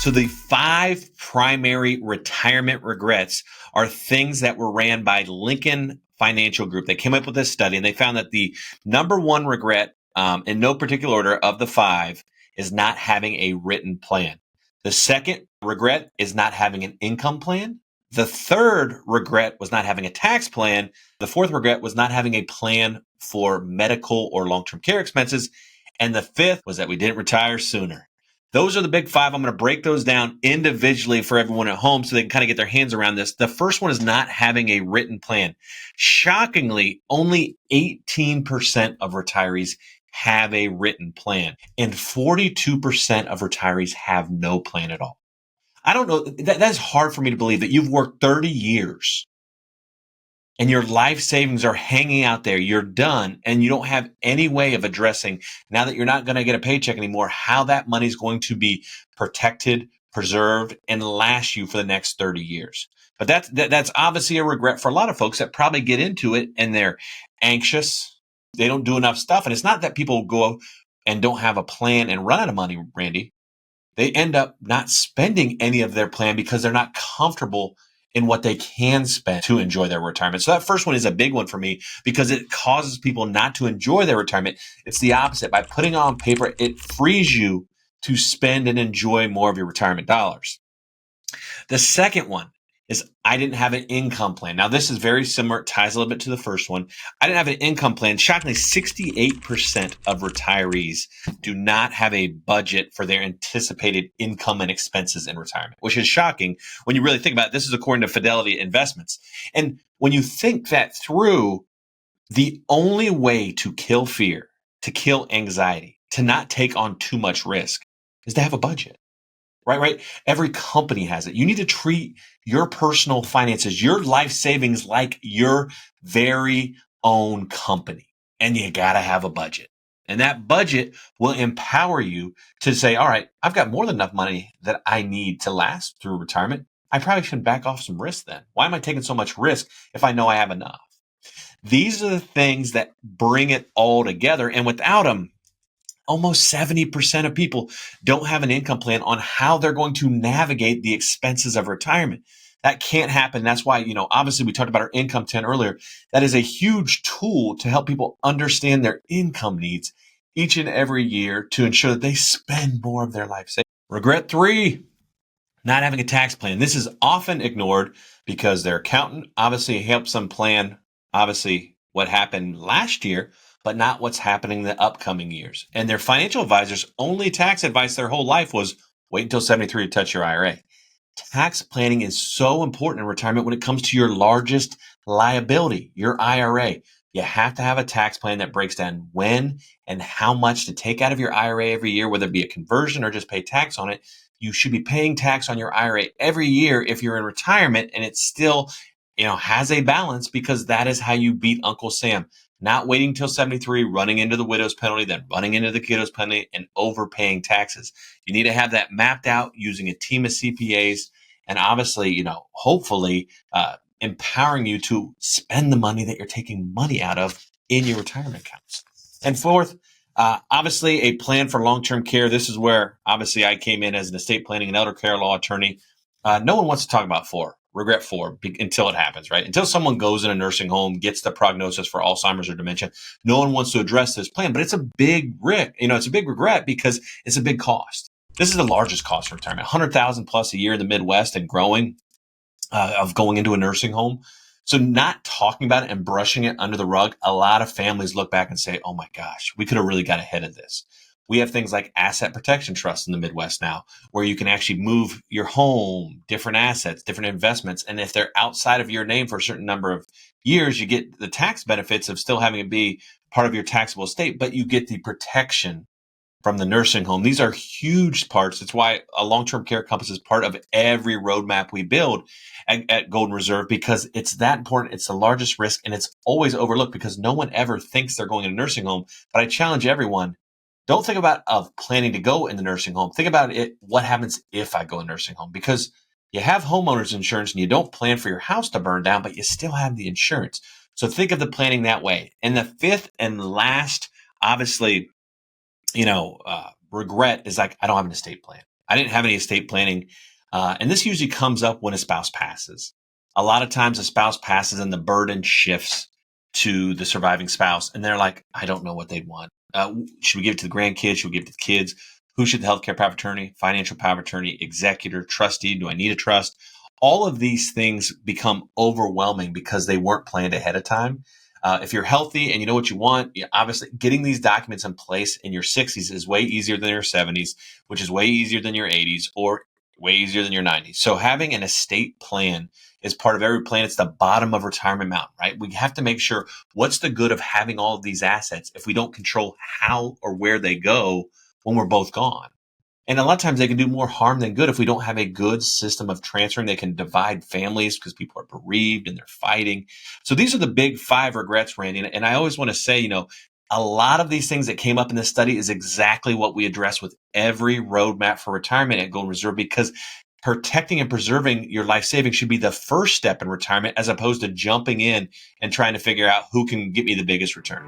So the 5 primary retirement regrets are things that were ran by Lincoln Financial Group. They came up with this study and they found that the number one regret, in no particular order of the 5, is not having a written plan. The second regret is not having an income plan. The third regret was not having a tax plan. The fourth regret was not having a plan for medical or long-term care expenses. And the fifth was that we didn't retire sooner. Those are the big 5. I'm going to break those down individually for everyone at home so they can kind of get their hands around this. The first one is not having a written plan. Shockingly, only 18% of retirees have a written plan, and 42% of retirees have no plan at all. I don't know. That's hard for me to believe that you've worked 30 years and your life savings are hanging out there. You're done and you don't have any way of addressing, now that you're not going to get a paycheck anymore, how that money is going to be protected, preserved, and last you for the next 30 years. But that's obviously a regret for a lot of folks that probably get into it and they're anxious. They don't do enough stuff. And it's not that people go and don't have a plan and run out of money, Randy. They end up not spending any of their plan because they're not comfortable in what they can spend to enjoy their retirement. So that first one is a big one for me because it causes people not to enjoy their retirement. It's the opposite. By putting it on paper, it frees you to spend and enjoy more of your retirement dollars. The second one is I didn't have an income plan. Now, this is very similar. It ties a little bit to the first one. I didn't have an income plan. Shockingly, 68% of retirees do not have a budget for their anticipated income and expenses in retirement, which is shocking when you really think about it. This is according to Fidelity Investments. And when you think that through, the only way to kill fear, to kill anxiety, to not take on too much risk is to have a budget. Right. Every company has it. You need to treat your personal finances, your life savings like your very own company. And you got to have a budget. And that budget will empower you to say, all right, I've got more than enough money that I need to last through retirement. I probably should back off some risk then. Why am I taking so much risk if I know I have enough? These are the things that bring it all together. And without them, almost 70% of people don't have an income plan on how they're going to navigate the expenses of retirement. That can't happen. That's why, obviously we talked about our income 10 earlier. That is a huge tool to help people understand their income needs each and every year to ensure that they spend more of their life savings. Regret 3, not having a tax plan. This is often ignored because their accountant obviously helps them plan, obviously, what happened last year, but not what's happening in the upcoming years. And their financial advisor's only tax advice their whole life was wait until 73 to touch your IRA. Tax planning is so important in retirement when it comes to your largest liability, your IRA. You have to have a tax plan that breaks down when and how much to take out of your IRA every year, whether it be a conversion or just pay tax on it. You should be paying tax on your IRA every year if you're in retirement and it still, has a balance, because that is how you beat Uncle Sam. Not waiting till 73, running into the widow's penalty, then running into the kiddo's penalty and overpaying taxes. You need to have that mapped out using a team of CPAs and obviously, hopefully empowering you to spend the money that you're taking money out of in your retirement accounts. And fourth, obviously a plan for long-term care. This is where obviously I came in as an estate planning and elder care law attorney. No one wants to talk about regret 4 until it happens, right? Until someone goes in a nursing home, gets the prognosis for Alzheimer's or dementia, no one wants to address this plan, but it's a big it's a big regret because it's a big cost. This is the largest cost for retirement, $100,000 plus a year in the Midwest and growing, of going into a nursing home. So not talking about it and brushing it under the rug, a lot of families look back and say, oh my gosh, we could have really got ahead of this. We have things like asset protection trusts in the Midwest now, where you can actually move your home, different assets, different investments. And if they're outside of your name for a certain number of years, you get the tax benefits of still having it be part of your taxable estate, but you get the protection from the nursing home. These are huge parts. It's why a long-term care compass is part of every roadmap we build at Golden Reserve, because it's that important. It's the largest risk and it's always overlooked because no one ever thinks they're going in a nursing home. But I challenge everyone, don't think about planning to go in the nursing home. Think about it. What happens if I go in a nursing home? Because you have homeowners insurance and you don't plan for your house to burn down, but you still have the insurance. So think of the planning that way. And the fifth and last, obviously, regret is like, I don't have an estate plan. I didn't have any estate planning. And this usually comes up when a spouse passes. A lot of times a spouse passes and the burden shifts to the surviving spouse. And they're like, I don't know what they'd want. Should we give it to the grandkids? Should we give it to the kids? Who should the healthcare power of attorney, financial power of attorney, executor, trustee? Do I need a trust? All of these things become overwhelming because they weren't planned ahead of time. If you're healthy and you know what you want, obviously getting these documents in place in your 60s is way easier than your 70s, which is way easier than your 80s or way easier than your 90s. So having an estate plan is part of every plan. It's the bottom of retirement mountain, right? We have to make sure what's the good of having all of these assets if we don't control how or where they go when we're both gone. And a lot of times they can do more harm than good if we don't have a good system of transferring. They can divide families because people are bereaved and they're fighting. So these are the big 5 regrets, Randy. And I always want to say, a lot of these things that came up in this study is exactly what we address with every roadmap for retirement at Golden Reserve, because protecting and preserving your life savings should be the first step in retirement as opposed to jumping in and trying to figure out who can get me the biggest return.